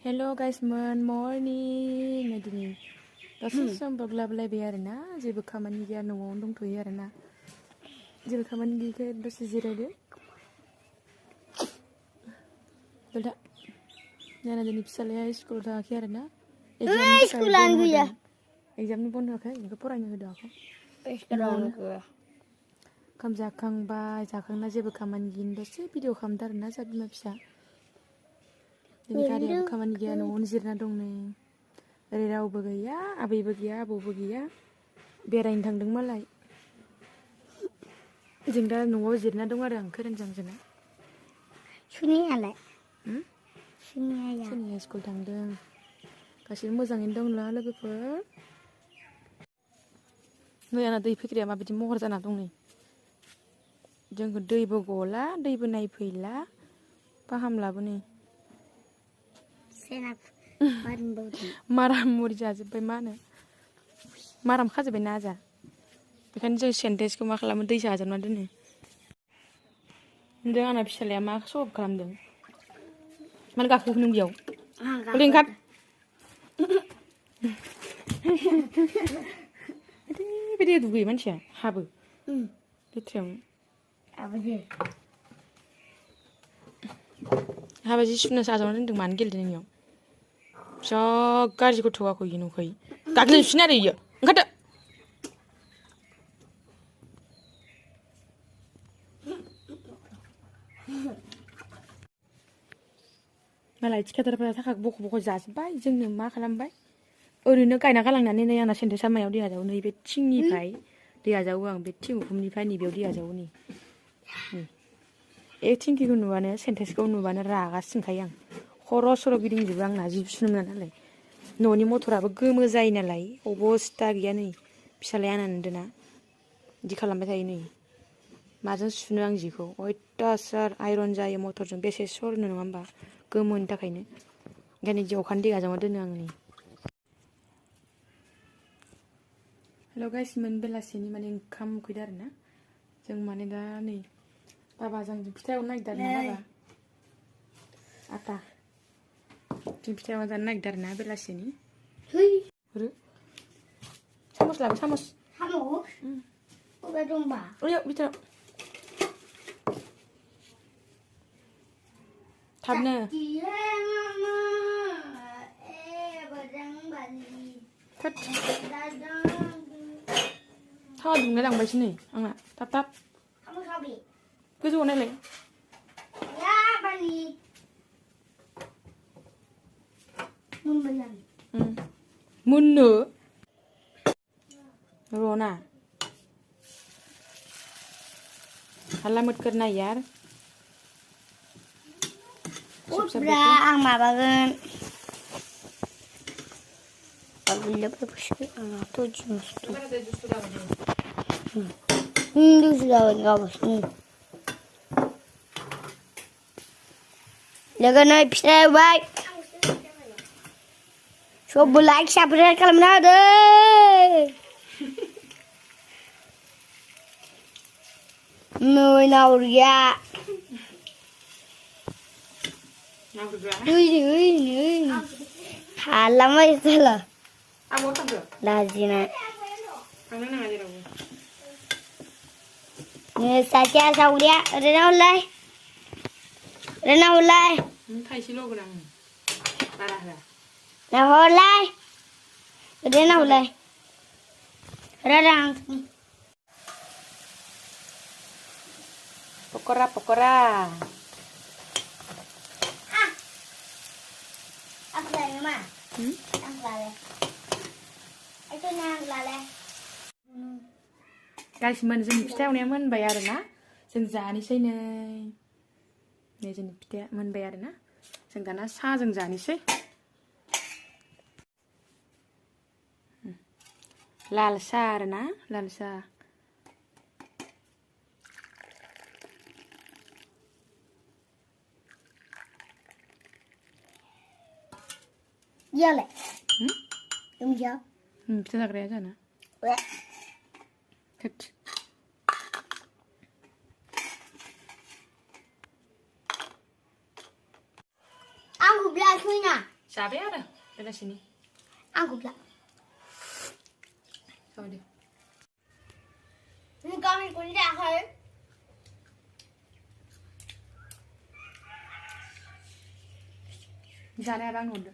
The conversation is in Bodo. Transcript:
Hello guys, morning. Nadini. Dसे सम बोग्लाबलायबाय आरोना जेबो खामानि गैया न'आवनो दंथ'यो आरोना जेबो खामानि गैयैखाय दसे जिरायदो दा नाना दिनै फिसालाया स्कुलाव थाङाखै आरोना एग्जामनि बन्द होआखै बेखौ फरायनो होदोआखै ओंखाम जाखांबाय जाखांना जेबो खामानि गैयिनि दसे भिडिअ खालामदों आरोना जा बिमा फिसा दिनै गारियाबो खामानि गैया न'आवनो जिरना दं नै ओरै रावबो गैया आबैबो गैया आबौबो गैया बेरायनो थांदों मालाय जों दा न'आव जिरना दं आरो आं खोरोमजांजोंना सुनियालाय सुनिया स्कुल थांदों गासिबो मोजाङैनो दंला लोगोफोर नै आंना दै फैग्राया माबायदि महर जाना दं नै जोंखौ दैबो गला दैबो नायफैला फाहामलाबो नै माराम मुरि जाजोब्बाय मा होनो माराम खाजोब्बाय ना आजा बेखायनो जों सेन्टेक्सखौ मा खालामो दै साजोबना दोनो जों आंना फिसालाया मा सब खालामदों मानो गाखोखो नों बेयाव ओरै ओंखार बिदि दुगैयो मानसिया हाबो लेथ्रायावनो हाबा जि सुनासो आजावना दोनदों मानो गेलेदों नोंनियाव जा गाज्रि गथ'आखौ इयो नुखायो गाग्लोबफिन आरो इयो ओंखारदो मालाय थिखादारफोरा थाखा बख' बख' जाजोब्बाय जोंनो मा खालामबाय ओरैनो गायना गालांनानै नै आंना सेन्टेक्सआ मायाव दै आजावो नै बे थिंनिफ्राय दै आजावो आं बे थिं उखुमनिफ्राय नैबेयाव दै आजावो नै ए थिंखिखौ नुबानो सेन्टेक्सखौ नुबानो रागा जोंखायो आं खर' सर' गिदिंजोबो आंना जि सुनो मोना नालाय न'नि मथराबो गोमो जायो नालाय अबस्था गैया नै फिसालाया आंना नुदोंना बिदि खालामबाय थायो नै माजों सुनो आं जिखौ अयथासार आइरन जायो मथरजों बेसे सरनो नङा होमबा गोमोनि थाखायनो ओंखायनो बिदि अखानि दै आजावना दोनो आं नै हेल' गाइस मोन बेलासिनि माने ओंखाम उखैदों आरोना जों माने दा नै बाबा जों फिथा एवनो नागिरदों आरोना बाबा आटा जों फिथा एवना जानो नागिरदों आरोना बेलासिनि सामस लाबो सामस ओइयाव बिथोराव थाबनो थावा दुंनाय लांबायसो नै आंना थाब थाब गोजौआव नायलाय मोननो र'ना हाला मत करना यार आं माबागोन लोगो नै फिथा एवबाय सबबो लाइक साबस्क्राइब खालामना होदो नै नावरिया हाला माइसाला लाजिनाय सासेया सावरिया ओरैनो हरलाय थाइसेल' होगोन आं बारा होआ हरलाय ओरैनो हरलाय रां पक'रा पक'रा गाइस मोन जोंनि फिथा एवनाया मोनबाय आरोना जों जानोसै नै जोंनि फिथाया मोनबाय आरोना जों दाना साहाजों जानोसै लाल साहा आरोना लाल साहा Iya, फिथा जाग्राया जाना aku bilang kuina जाबाय आरो बेलासिनि आं गब्ला जाबाय दे नों गामिखौनो जायाखै जानो हायाबा आंनो हरदो